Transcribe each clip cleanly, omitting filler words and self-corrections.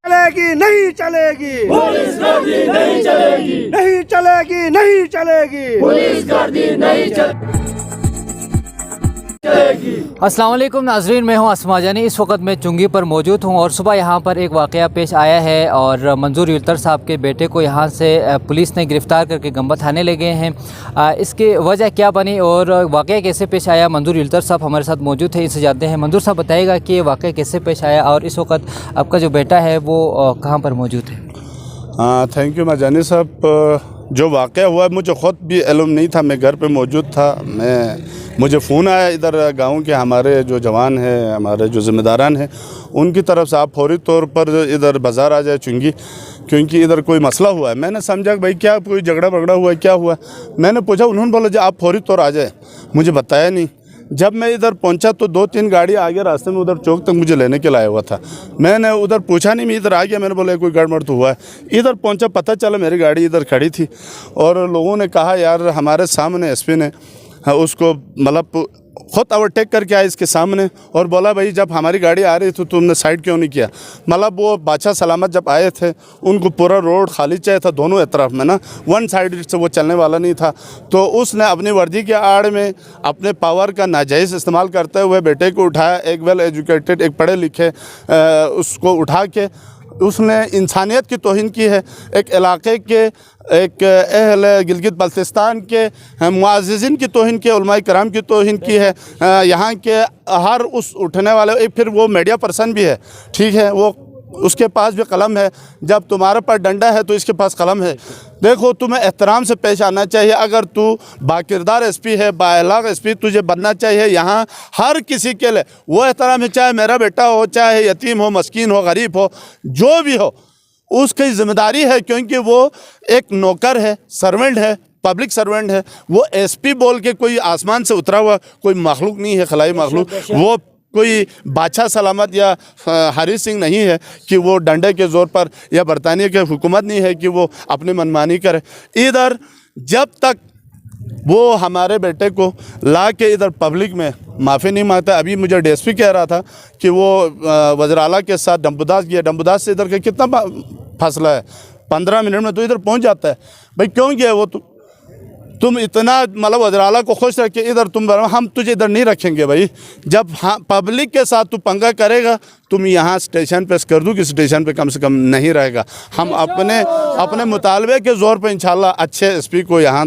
चलेगी नहीं चलेगी, पुलिस गर्दी नहीं चलेगी, नहीं चलेगी, नहीं चलेगी, पुलिस गर्दी नहीं चलेगी। अस्सलाम वालेकुम नाज़रीन, मैं हूं अस्मा जानी। इस वक्त मैं चुंगी पर मौजूद हूं और सुबह यहां पर एक वाक़या पेश आया है और मंजूर युल्तर साहब के बेटे को यहां से पुलिस ने गिरफ़्तार करके गंबा थाने ले गए हैं। इसकी वजह क्या बनी और वाक़या कैसे पेश आया, मंजूर युल्तर साहब हमारे साथ मौजूद है, इनसे जानते हैं। मंजूर साहब बताइएगा कि ये वाक़या कैसे पेश आया और इस वक्त आपका जो बेटा है वो कहाँ पर मौजूद है। थैंक यू माजानी साहब। जो वाक़या हुआ मुझे ख़ुद भी इल्म नहीं था, मैं घर पे मौजूद था। मुझे फ़ोन आया इधर गांव के हमारे जो जवान हैं, हमारे जो ज़िम्मेदारान हैं, उनकी तरफ से आप फौरी तौर पर इधर बाज़ार आ जाए चुंगी, क्योंकि इधर कोई मसला हुआ है। मैंने समझा कि भाई क्या कोई झगड़ा वगड़ा हुआ है, क्या हुआ। मैंने पूछा, उन्होंने बोला जी आप फौरी तौर आ जाए। मुझे बताया नहीं। जब मैं इधर पहुंचा तो 2-3 गाड़ी आगे रास्ते में उधर चौक तक मुझे लेने के लाया हुआ था। मैंने उधर पूछा नहीं, मैं इधर आ गया। मैंने बोला कोई गड़बड़ तो हुआ है। इधर पहुंचा, पता चला मेरी गाड़ी इधर खड़ी थी और लोगों ने कहा यार हमारे सामने एसपी ने उसको मतलब ख़ुद ओवरटेक करके आया इसके सामने और बोला भाई जब हमारी गाड़ी आ रही थी तुमने साइड क्यों नहीं किया। मतलब वो बादशाह सलामत जब आए थे उनको पूरा रोड खाली चाहिए था दोनों तरफ में ना, वन साइड से वो चलने वाला नहीं था। तो उसने अपनी वर्दी के आड़ में अपने पावर का नाजायज़ इस्तेमाल करते हुए बेटे को उठाया। एक वेल एजुकेटेड, एक पढ़े लिखे उसको उठा के उसने इंसानियत की तौहीन की है। एक इलाके के एक अहल गिलगित बल्तिस्तान के मुअज़्ज़िज़ीन की तौहीन की, उलमाए कराम की तौहीन की है। यहाँ के हर उस उठने वाले, फिर वो मीडिया पर्सन भी है, ठीक है, वो उसके पास भी कलम है। जब तुम्हारे पास डंडा है तो इसके पास कलम है। देखो तुम्हें एहतराम से पेश आना चाहिए। अगर तू बाकिरदार एसपी है, बाअखलाक एसपी तुझे बनना चाहिए। यहाँ हर किसी के लिए वो एहतराम है, चाहे मेरा बेटा हो, चाहे यतीम हो, मस्कीन हो, गरीब हो, जो भी हो, उसकी ज़िम्मेदारी है, क्योंकि वो एक नौकर है, सर्वेंट है, पब्लिक सर्वेंट है। वो एसपी बोल के कोई आसमान से उतरा हुआ कोई मखलूक नहीं है, खलाई मखलूक। वो कोई बादशाह सलामत या हरी सिंह नहीं है कि वो डंडे के ज़ोर पर, या बरतानिया की हुकूमत नहीं है कि वो अपनी मनमानी करे। इधर जब तक वो हमारे बेटे को ला के इधर पब्लिक में माफ़ी नहीं मांगता। अभी मुझे डीएसपी कह रहा था कि वो वज़राला के साथ डम्बुदास गया। डम्बुदास से इधर का कितना फासला है, 15 मिनट में तो इधर पहुंच जाता है। भाई क्यों गया वो? तुम इतना मतलब वज़राला को खुश रखे, इधर तुम हम तुझे इधर नहीं रखेंगे भाई। जब हाँ पब्लिक के साथ तू पंगा करेगा, तुम यहाँ स्टेशन पे कर दूँ कि स्टेशन पे कम से कम नहीं रहेगा। हम अपने मुतालबे के ज़ोर पे इंशाल्लाह अच्छे एसपी को यहाँ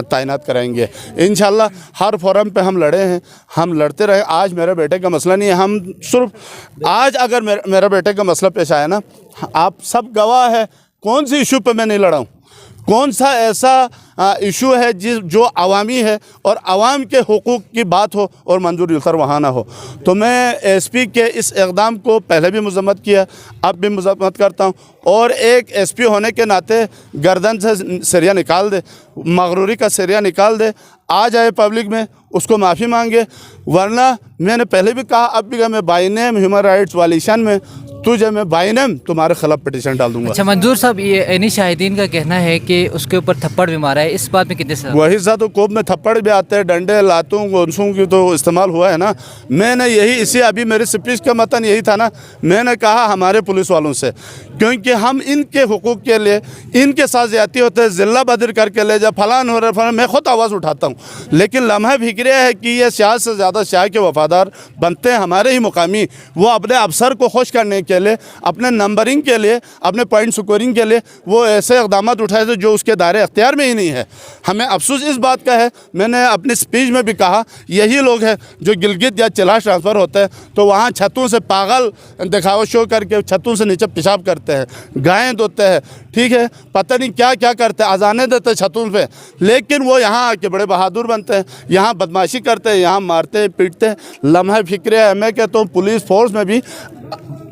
तैनात कराएंगे। इंशाल्लाह हर फोरम पे हम लड़े हैं, हम लड़ते रहे। आज मेरे बेटे का मसला नहीं है, हम सिर्फ आज अगर मेरा बेटे का मसला पेश आया ना, आप सब गवाह है कौन सी इशू पे मैं नहीं लड़ा हूँ, कौन सा ऐसा इशू है जो अवामी है और अवाम के हुकूक़ की बात हो और मंजूर युल्तर वहाँ ना हो। तो मैं एसपी के इस इक़दाम को पहले भी मज़म्मत किया, अब भी मज़म्मत करता हूँ। और एक एसपी होने के नाते गर्दन से सरिया निकाल दे, मगरूरी का सरिया निकाल दे, आ जाए पब्लिक में, उसको माफ़ी मांगे। वरना मैंने पहले भी कहा, अब भी कहा, मैं बाय नेम ह्यूमन राइट्स वालिशन में तुझे मैं बाय नेम तुम्हारे खिलाफ पिटीशन डाल दूंगा। अच्छा मंजूर साहब, ये एनी शाहिदीन का कहना है कि उसके ऊपर थप्पड़ भी मारा है, इस बात में कितने साल? वही साथ तो कोप में थप्पड़ भी आते हैं, डंडे लातों गोंसों की तो इस्तेमाल हुआ है ना। मैंने यही इसी अभी मेरी स्पीच का मतन यही था ना, मैंने कहा हमारे पुलिस वालों से, क्योंकि हम इनके हुकूक के लिए इनके साथ ज़्यादती होते हैं, ज़िल्ला बदर करके ले जा फलान हो रहा फलान, मैं ख़ुद आवाज़ उठाता हूँ। लेकिन लम्हा फिक्र है कि ये शाह से ज़्यादा शाह के वफ़ादार बनते हैं हमारे ही मुकामी। वो अपने अफसर को खुश करने के लिए, अपने नंबरिंग के लिए, अपने पॉइंट स्कोरिंग के लिए वो ऐसे इक़दाम उठाए थे जो उसके दायरे अख्तियार में ही नहीं है। हमें अफसोस इस बात का है, मैंने अपनी स्पीच में भी कहा, यही लोग हैं जो गिलगित या चिलाश ट्रांसफ़र होते हैं तो वहाँ छतों से पागल दिखावा शो करके छतों से नीचे पेशाब करते हैं, गायें धोते हैं, ठीक है, पता नहीं क्या क्या करते हैं, अजाने देते हैं छतों पे। लेकिन वो यहाँ आके बड़े बहादुर बनते हैं, यहाँ बदमाशी करते हैं, यहाँ मारते हैं, पीटते हैं। लम्हा फिक्र है। मैं कहता हूँ पुलिस फोर्स में भी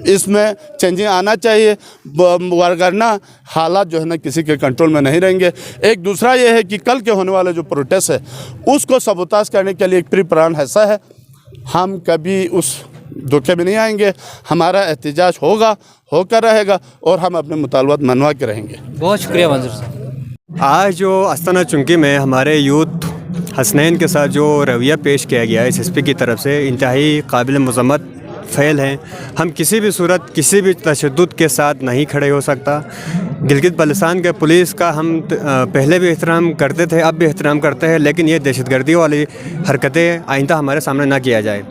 इसमें चेंजिंग आना चाहिए, वरना हालात जो है ना किसी के कंट्रोल में नहीं रहेंगे। एक दूसरा ये है कि कल के होने वाले जो प्रोटेस्ट है उसको सबूताज करने के लिए एक प्री प्लान ऐसा है, हम कभी उस धोखे में नहीं आएंगे। हमारा एहतजाज होकर रहेगा और हम अपने मुतालबात मनवा के रहेंगे। बहुत शुक्रिया मंजूर साहब। आज जो अस्ताना चुंगी में हमारे यूथ हसनैन के साथ जो रवैया पेश किया गया है एसएसपी की तरफ से इंतहाई काबिल मज़म्मत फ़ेल हैं। हम किसी भी सूरत किसी भी तशद्दुद के साथ नहीं खड़े हो सकता। गिलगित बल्तिस्तान के पुलिस का हम पहले भी एहतराम करते थे, अब भी एहतराम करते हैं, लेकिन ये दहशतगर्दी वाली हरकतें आइंदा हमारे सामने ना किया जाए।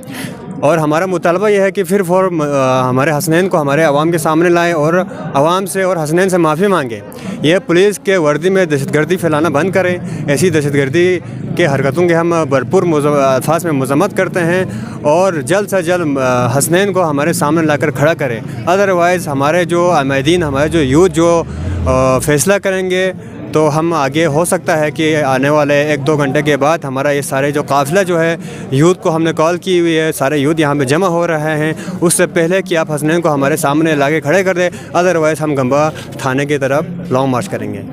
और हमारा मुतालबा यह है कि फिर हमारे हसनैन को हमारे अवाम के सामने लाएं और अवाम से और हसनैन से माफ़ी मांगें। यह पुलिस के वर्दी में दहशतगर्दी फैलाना बंद करें। ऐसी दहशतगर्दी के हरकतों के हम भरपूर अल्फाज में मज़म्मत करते हैं और जल्द से जल्द हसनैन को हमारे सामने लाकर खड़ा करें। अदरवाइज़ हमारे जो अमैदीन, हमारे जो यूथ जो फ़ैसला करेंगे तो हम आगे हो सकता है कि आने वाले 1-2 घंटे के बाद हमारा ये सारे जो काफ़िला जो है यूथ को हमने कॉल की हुई है, सारे यूथ यहाँ पे जमा हो रहे हैं, उससे पहले कि आप हसनैन को हमारे सामने लाके खड़े कर दें, अदरवाइज़ हम गंबा थाने की तरफ लॉन्ग मार्च करेंगे।